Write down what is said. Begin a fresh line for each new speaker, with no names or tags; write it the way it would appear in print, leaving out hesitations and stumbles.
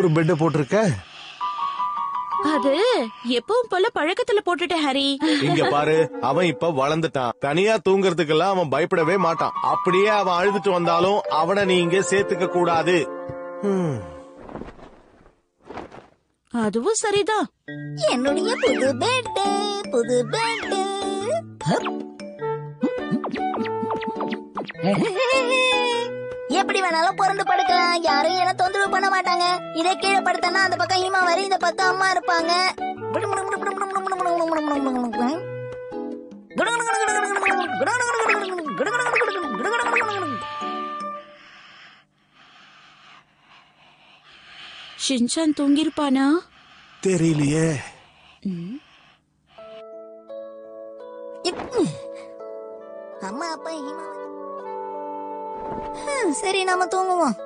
ஒரு பெட் போட்டிருக்க?
அது எப்பவும் போல பழக்கத்துல போட்டுட்டேன் ஹரி.
இங்க பாரு, அவன் இப்ப வளர்ந்துட்டான். தனியா தூங்குறதுக்கெல்லாம் அவன் பயப்படவே மாட்டான். அப்படியே அவன் அழுதுட்டு வந்தாலும் அவனை நீ இங்க சேர்த்துக்க கூடாது.
அதுவும் சரிதான்.
என்னுடைய புது பெட், புது பெட். எப்படி வேணாலும் புரண்டு படுக்கலாம், யாரும் என்ன தொந்தரவு பண்ண மாட்டாங்க. இதை கீழே படுத்தனா அந்த பக்கம் ஹீமா வரை, இந்த பக்கம் அம்மா இருப்பாங்க.
ஷின்சான் தூங்கிருப்பானா?
தெரியலையே.
அம்மா அப்பா ஹீமா. சரி, நாம தூங்குவோம்.